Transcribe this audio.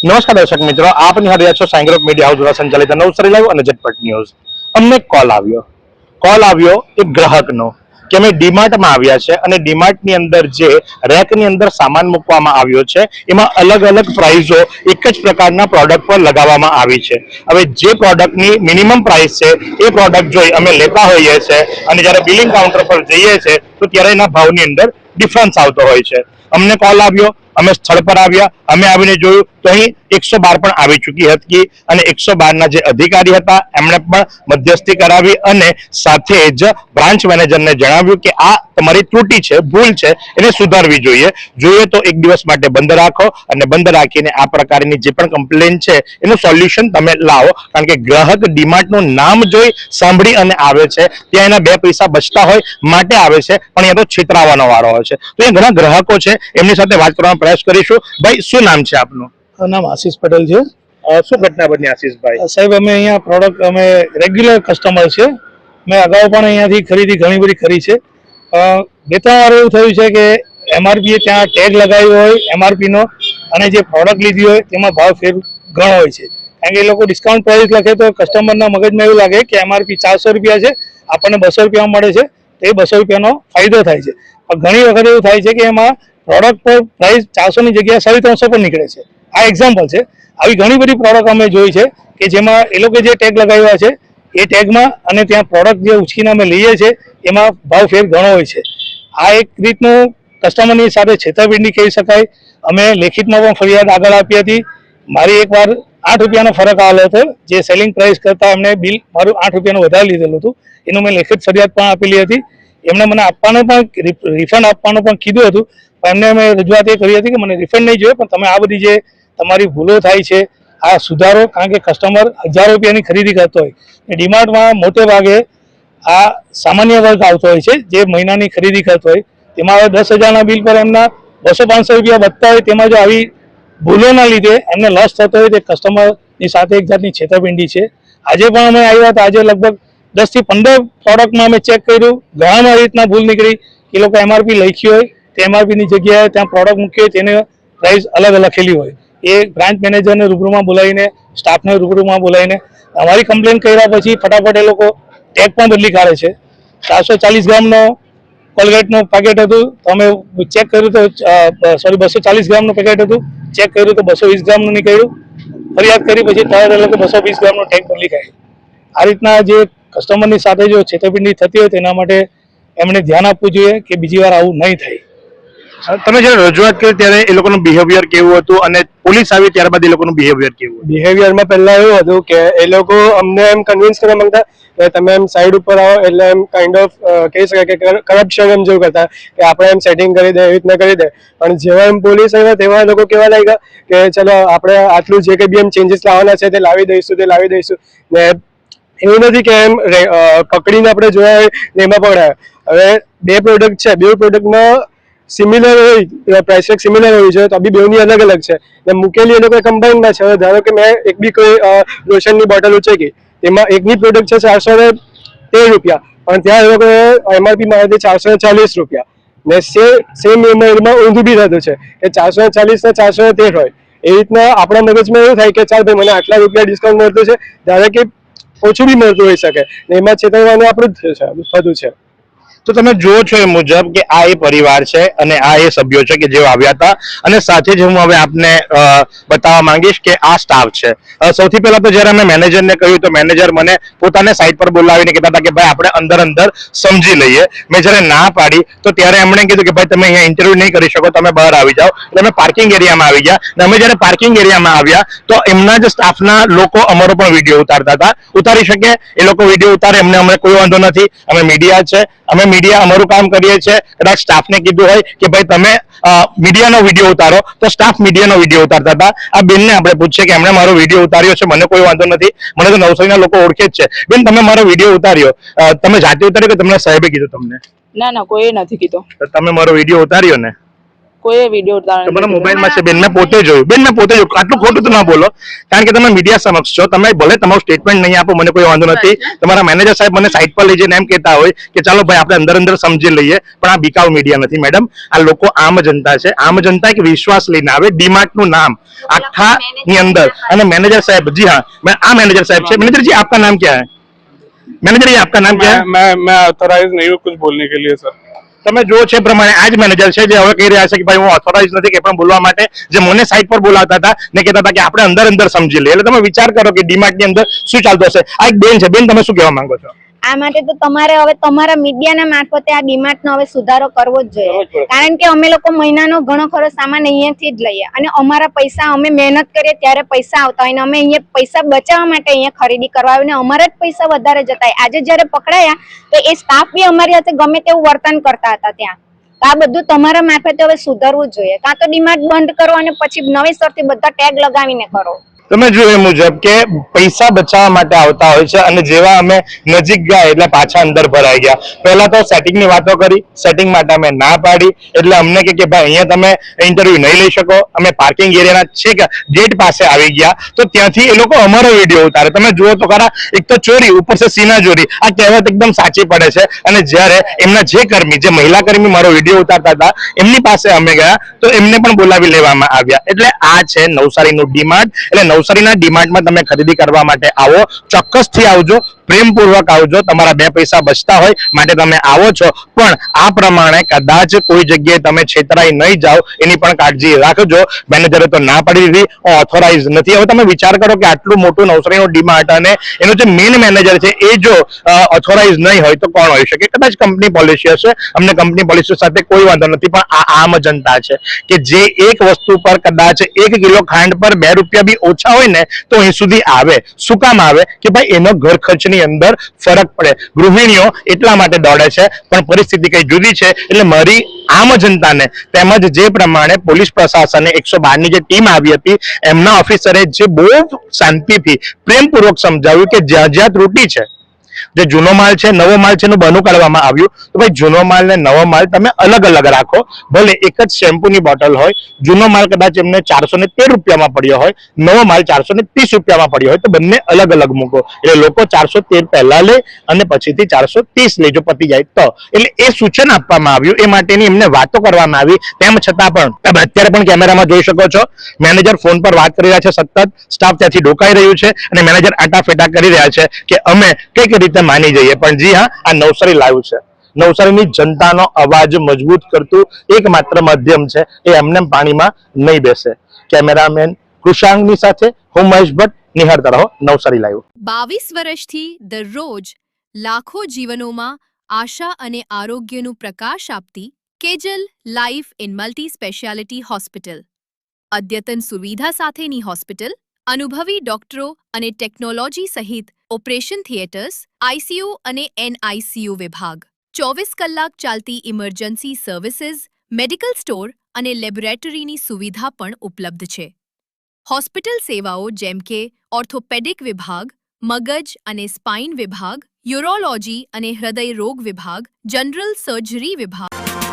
નમસ્કાર દર્શક મિત્રો, આપ નિહાળી રહ્યા છો સાઈ ગ્રુપ મીડિયા હાઉસ દ્વારા સંચાલિત નવસારી લાઈવ અને ઝટપટ ન્યૂઝ. અમને કોલ આવ્યો એક ગ્રાહકનો કે અમે ડીમાર્ટમાં આવ્યા છે અને ડીમાર્ટની અંદર જે રેકની અંદર સામાન મૂકવામાં આવ્યો છે એમાં અલગ અલગ પ્રાઇઝો એક જ પ્રકારના પ્રોડક્ટ પર લગાવવામાં આવી છે. હવે જે પ્રોડક્ટની મિનિમમ પ્રાઇસ છે એ પ્રોડક્ટ જોઈ અમે લેતા હોઈએ છીએ અને જ્યારે બિલિંગ કાઉન્ટર પર જઈએ છીએ તો ત્યારે એના ભાવની અંદર ડિફરન્સ આવતો હોય છે. અમને કોલ આવ્યો, અમે સ્થળ પર આવ્યા, અમે આવીને જોયું તો અહીં 112 પણ આવી ચૂકી હતી અને 112 ના જે અધિકારી હતા એમણે પણ મધ્યસ્થી કરાવી અને સાથે જ બ્રાન્ચ મેનેજરને જણાવ્યું કે આ તમારી ત્રુટિ છે, ભૂલ છે, એને સુધારવી જોઈએ તો એક દિવસ માટે બંધ રાખો અને બંધ રાખીને આ પ્રકારની જે પણ કમ્પ્લેન છે એનું સોલ્યુશન તમે લાવો. કારણ કે ગ્રાહક ડીમાર્ટનું નામ જોઈ સાંભળી અને આવે છે, ત્યાં એના 2 પૈસા બચતા હોય માટે આવે છે, પણ અહીંયા તો છેતરાવાનો વારો હોય છે. તો એ ઘણા ગ્રાહકો છે, એમની સાથે વાત કરવાનો પ્રયાસ કરીશું. ભાઈ, શું નામ છે આપનું? નામ આશીષ પટેલ છે. શું ઘટના બની આશીષભાઈ? સાહેબ, અમે અહીંયા પ્રોડક્ટ અમે રેગ્યુલર કસ્ટમર છે. મેં અગાઉ પણ અહીંયાથી ખરીદી ઘણી બધી કરી છે. 2-3 વાર એવું થયું છે કે એમઆરપી ત્યાં ટેગ લગાવ્યો હોય એમઆરપી નો અને જે પ્રોડક્ટ લીધી હોય તેમાં ભાવ ફેર ઘણો હોય છે. કારણ કે એ લોકો ડિસ્કાઉન્ટ પ્રાઇસ લખે તો કસ્ટમરના મગજમાં એવું લાગે કે એમઆરપી 400 રૂપિયા છે, આપણને 200 રૂપિયામાં મળે છે, તો એ 200 રૂપિયાનો ફાયદો થાય છે. પણ ઘણી વખત એવું થાય છે કે એમાં પ્રોડક્ટ પર પ્રાઇસ 400 ની જગ્યાએ 350 પર નીકળે છે. આ એક્ઝામ્પલ છે. આવી ઘણી બધી પ્રોડક્ટ અમે જોઈ છે કે જેમાં એ લોકો જે ટેગ લગાવ્યા છે એ ટેગમાં અને ત્યાં પ્રોડક્ટ જે ઉછીને અમે લઈએ છીએ એમાં ભાવ ફેર ઘણો હોય છે. આ એક રીતનું કસ્ટમરની સાથે છેતરપિંડી કહી શકાય. અમે લેખિતમાં પણ ફરિયાદ આગળ આપી હતી. મારી એકવાર 8 રૂપિયાનો ફરક આવેલો હતો. જે સેલિંગ પ્રાઇસ કરતાં એમને બિલ મારું 8 રૂપિયાનું વધારે લીધેલું હતું. એનું મેં લેખિત ફરિયાદ પણ આપેલી હતી. એમને મને આપવાનું પણ રિફંડ આપવાનું પણ કીધું હતું, પણ એમને અમે રજૂઆત એ કરી હતી કે મને રિફંડ નહીં જોઈએ, પણ તમે આ બધી જે તમારી ભૂલો થાય છે આ સુધારો. કારણ કે કસ્ટમર 1000 રૂપિયાની ખરીદી કરતો હોય. ડીમાર્ટમાં મોટે ભાગે આ સામાન્ય વર્ગ આવતો હોય છે જે મહિનાની ખરીદી કરતો હોય. તેમાં હવે 10,000ના બિલ પર એમના 200-500 રૂપિયા વધતા હોય. તેમાં જો આવી ભૂલોના લીધે એમને લોસ થતો હોય તે કસ્ટમરની સાથે એક જાતની છેતરપિંડી છે. આજે પણ અમે આવ્યા હતા. આજે લગભગ 10 થી 15 પ્રોડક્ટમાં અમે ચેક કર્યું. ઘણામાં રીતના ભૂલ નીકળી. એ લોકો એમઆરપી લખી હોય તે એમઆરપીની જગ્યાએ ત્યાં પ્રોડક્ટ મૂકી હોય તેને પ્રાઇસ અલગ લખેલી હોય. એ બ્રાન્ચ મેનેજરને રૂબરૂમાં બોલાવીને, સ્ટાફને રૂબરૂમાં બોલાવીને અમારી કમ્પ્લેન કર્યા પછી ફટાફટ એ લોકો ટેગ પણ બદલી કાઢે છે. 440 ગ્રામનો કોલગેટનું પેકેટ હતું તો અમે ચેક કર્યું તો 240 ગ્રામનું પેકેટ હતું, ચેક કર્યું તો 220 ગ્રામનું નીકળ્યું. ફરિયાદ કરી પછી તરત એ લોકો 220 ગ્રામનો ટેગ બદલી કાઢ્યો. આ રીતના જે કસ્ટમરની સાથે જો છેતરપિંડી થતી હોય તેના માટે એમણે ધ્યાન આપવું જોઈએ કે બીજી વાર આવું નહીં થાય. તમે જ્યારે રજૂઆત કરી ત્યારે એ લોકોનું બિહેવિયર કેવું હતું અને પોલીસ આવી ત્યારબાદ એ લોકોનું બિહેવિયર કેવું હતું? બિહેવિયરમાં પહેલા એવું હતું કે એ લોકો અમને એમ કન્વિન્સ કરવા માંગતા કે તમે એમ સાઈડ ઉપર આવો, એટલે એમ કાઇન્ડ ઓફ કહી શકાય કે કરપ્શન એમ જેવું કરતા કે આપણે એમ સેટિંગ કરી દે, એવી રીતના કરી દે. પણ જેવા એમ પોલીસ આવ્યા તેવા લોકો કેવા લાગ્યા કે ચલો આપણે આટલું જે કંઈ બી એમ ચેન્જીસ લાવવાના છે તે લાવી દઈશું. ને એવું નથી કે એમ પકડીને આપણે જોયા હોય ને એમાં પણ હવે 2 પ્રોડક્ટ છે, 2 પ્રોડક્ટમાં સિમિલર હોય, પ્રાઇસ ટેગ સિમિલર હોય છે તો બી બેની અલગ અલગ છે ને મૂકેલી એ લોકો કમ્બાઇનમાં છે. હવે ધારો કે મેં એક બી કોઈ લોશનની બોટલ ઉચેકી, એમાં એકની પ્રોડક્ટ છે 413 રૂપિયા, પણ ત્યાં એ લોકો એમઆરપી માં 440 રૂપિયા ને સેમ એમાં ઊંધું બી થતું છે કે 440 ને 413 હોય. એ રીતના આપણા મગજમાં એવું થાય કે ચાલ ભાઈ મને આટલા રૂપિયા ડિસ્કાઉન્ટ મળતું છે, ધારો કે ઓછું બી મળતું હોઈ શકે ને એમાં છેતરવાનું આપણું જ થતું છે. તો તમે જુઓ છો એ મુજબ કે આ એ પરિવાર છે અને આ એ સભ્યો છે કે જેઓ આવ્યા હતા અને સાથે જ હું હવે આપને બતાવવા માંગીશ કે આ સ્ટાફ છે. સૌથી પહેલા તો જ્યારે અમે મેનેજરને કહ્યું તો મેનેજર મને પોતાને સાઈડ પર બોલાવીને કહેતા હતા કે ભાઈ આપણે અંદર સમજી લઈએ. મેં જ્યારે ના પાડી તો ત્યારે એમણે કીધું કે ભાઈ તમે અહીંયા ઇન્ટરવ્યુ નહીં કરી શકો, તમે બહાર આવી જાઓ. એટલે અમે પાર્કિંગ એરિયામાં આવી ગયા અને અમે જ્યારે પાર્કિંગ એરિયામાં આવ્યા તો એમના જ સ્ટાફના લોકો અમારો પણ વિડીયો ઉતારતા હતા. ઉતારી શકે, એ લોકો વિડીયો ઉતારે, અમને કોઈ વાંધો નથી. અમે મીડિયા છે, અમે મીડિયા અમારું કામ કરીએ છીએ. કદાચ સ્ટાફને કીધું હોય કે ભાઈ તમે મીડિયાનો વિડીયો ઉતારો તો સ્ટાફ મીડિયાનો વિડીયો ઉતારતા હતા. આ બેનને આપણે પૂછીએ કે એમણે મારો વિડીયો ઉતાર્યો છે, મને કોઈ વાંધો નથી, મને તો નવસારીના લોકો ઓળખે જ છે. બેન, તમે મારો વિડીયો ઉતાર્યો, તમે જાતે ઉતાર્યો કે તમને સાહેબે કીધું? તમને ના કોઈ નથી કીધું. તમે મારો વિડીયો ઉતાર્યો ને? કોઈએ વિડીયો ઉતારવાનો તમારા મોબાઈલમાં છે બેન, મેં પોતે જોયું. બેન મેં પોતે જોયું. આટલું ખોટું તો ના બોલો, કારણ કે તમે મીડિયા સમક્ષ છો. તમે ભલે તમારું સ્ટેટમેન્ટ નહીં આપો, મને કોઈ વાંધો નથી. તમારા મેનેજર સાહેબ મને સાઈડ પર લઈ જઈને એમ કહેતા હોય કે ચાલો ભાઈ આપણે અંદર અંદર સમજી લઈએ, પણ આ બીકાઉ મીડિયા નથી મેડમ. આ લોકો આમ જનતા છે. આમ જનતા એક વિશ્વાસ લઈને આવે. ડીમાર્ટ નું નામ આખા ની અંદર, અને મેनेजर साहब, जी हाँ, मैं मैनेजर साहब से। मैनेजर जी आपका नाम क्या है? मैनेजर जी आपका नाम क्या है? मैं ऑथोराइज नहीं हूँ कुछ बोलने के लिए सर। તમે જો છે પ્રમાણે આ જ મેનેજર છે જે હવે કહી રહ્યા છે કે ભાઈ હું ઓથોરાઇઝ નથી કે પણ બોલવા માટે, જે મને સાઈડ પર બોલાવતા હતા ને કહેતા હતા કે આપણે અંદર અંદર સમજી લઈએ. એટલે તમે વિચાર કરો કે ડીમાર્ટ ની અંદર શું ચાલતું હશે. આ એક બેન છે. બેન તમે શું કહેવા માંગો છો? આ માટે તો તમારે હવે તમારા મીડિયાના મારફતે આ ડીમાર્ટ નો હવે સુધારો કરવો જ જોઈએ, કારણ કે અમે લોકો મહિનાનો ઘણો ખરો સામાન અહીંયાથી જ લઈએ અને અમારા પૈસા અમે મહેનત કરીએ ત્યારે પૈસા આવતા હોય ને અમે અહીંયા પૈસા બચાવવા માટે અહીંયા ખરીદી કરવા આવીને અમારા જ પૈસા વધારે જતા હોય. આજે જયારે પકડાયા તો એ સ્ટાફ બી અમારી સાથે ગમે તેવું વર્તન કરતા હતા ત્યાં. તો આ બધું તમારા મારફતે હવે સુધારવું જોઈએ. કાં તો ડીમાર્ટ બંધ કરો અને પછી નવેસરથી બધા ટેગ લગાવીને કરો. તમે જોયું એ મુજબ કે પૈસા બચાવવા માટે આવતા હોય છે અને જેવા અમે નજીક ગયા એટલે પાછા અંદર ભરાઈ ગયા. પહેલા તો સેટિંગ ની વાતો કરી, સેટિંગ માટે અમે ના પાડી, એટલે અમને કે ભાઈ અહીંયા તમે ઇન્ટરવ્યુ નહીં લઈ શકો. અમે પાર્કિંગ એરિયાના છેક ગેટ પાસે આવી ગયા તો ત્યાંથી એ લોકો અમારો વિડીયો ઉતારે. તમે જુઓ તો ખરા, એક તો ચોરી, ઉપર છે સીના ચોરી. આ કહેવત એકદમ સાચી પડે છે. અને જ્યારે એમના જે કર્મી, જે મહિલા કર્મી મારો વિડીયો ઉતારતા હતા, એમની પાસે અમે ગયા તો એમને પણ બોલાવી લેવામાં આવ્યા. એટલે આ છે નવસારીનું ડીમાર્ટ. એટલે નવસારીના ડીમાર્ટમાં તમે ખરીદી કરવા માટે આવો, ચોક્કસથી આવજો, પ્રેમપૂર્વક આવજો. તમારા બે પૈસા બચતા હોય માટે તમે આવો છો, પણ આ પ્રમાણે કદાચ કોઈ જગ્યાએ તમે છેતરાઈ નહીં જાઓ એની પણ કાળજી રાખજો. મેનેજરે તો ના પાડી દીધી, ઓથોરાઇઝ નથી. હવે તમે વિચાર કરો કે આટલું મોટું નવસારીનું ડીમાર્ટ અને એનો જે મેઇન મેનેજર છે એ જો ઓથોરાઇઝ નહીં હોય તો કોણ હોઈ શકે? કદાચ કંપની પોલિસી હશે, અમને કંપની પોલિસી સાથે કોઈ વાંધો નથી, પણ આ આમ જનતા છે કે જે એક વસ્તુ પર કદાચ 1 કિલો ખાંડ પર 2 રૂપિયા બી ઓછા હોય ને તો અહીં સુધી આવે. શું કામ આવે? કે ભાઈ એનો ઘર ખર્ચની અંદર ફરક પડે. ગૃહિણીઓ એટલા માટે દોડે છે, પણ પરિસ્થિતિ કઈ જુદી છે. એટલે મારી આમ જનતાને તેમજ જે પ્રમાણે પોલીસ પ્રશાસને 112 ની જે ટીમ આવી હતી એમના ઓફિસરે જે બહુ શાંતિથી પ્રેમપૂર્વક સમજાવ્યું કે જ્યાં જ્યાં ત્રુટી છે, જે જૂનો માલ છે, નવો માલ છે એનું બનું કાઢવામાં આવ્યું. તો ભાઈ જૂનો માલ ને નવો માલ તમે અલગ અલગ રાખો. ભલે એક જ શેમ્પૂની બોટલ હોય, જૂનો માલ કદાચ એમને 413 રૂપિયામાં પડ્યો હોય, નવો માલ 430 રૂપિયામાં પડ્યો હોય, તો બંને અલગ અલગ મૂકો. એટલે લોકો 413 પહેલા લે અને પછીથી 430 લે જો પતી જાય તો. એટલે એ સૂચન આપવામાં આવ્યું, એ માટેની એમને વાતો કરવામાં આવી. તેમ છતાં પણ તમે અત્યારે પણ કેમેરામાં જોઈ શકો છો, મેનેજર ફોન પર વાત કરી રહ્યા છે, સતત સ્ટાફ ત્યાંથી ડોકાઈ રહ્યું છે અને મેનેજર આટાફેટા કરી રહ્યા છે કે અમે કઈક રીતે માની જઈએ. પણ જી હા, આ નવસારી લાઈવ છે. નવસારીની જનતાનો અવાજ મજબૂત કરતું એકમાત્ર માધ્યમ છે. એ એમને પાણીમાં નહીં બેસે. કેમેરામેન કૃષાંગની સાથે હું મહેશ ભટ્ટ, નિહાળતા રહો નવસારી લાઈવ. 22 વર્ષથી દરરોજ લાખો જીવનોમાં આશા અને આરોગ્યનું પ્રકાશ આપતી Kejal life in multi speciality hospital. અદ્યતન સુવિધા સાથેની હોસ્પિટલ, અનુભવી ડોક્ટરો અને ટેકનોલોજી સહિત ઓપરેશન થિયેટર્સ, આઈસીયુ અને એનઆઈસીયુ વિભાગ, 24 કલાક ચાલતી ઇમરજન્સી સર્વિસીસ, મેડિકલ સ્ટોર અને લેબોરેટરીની સુવિધા પણ ઉપલબ્ધ છે. હોસ્પિટલ સેવાઓ જેમ કે ઓર્થોપેડિક વિભાગ, મગજ અને સ્પાઇન વિભાગ, યુરોલોજી અને હૃદય રોગ વિભાગ, જનરલ સર્જરી વિભાગ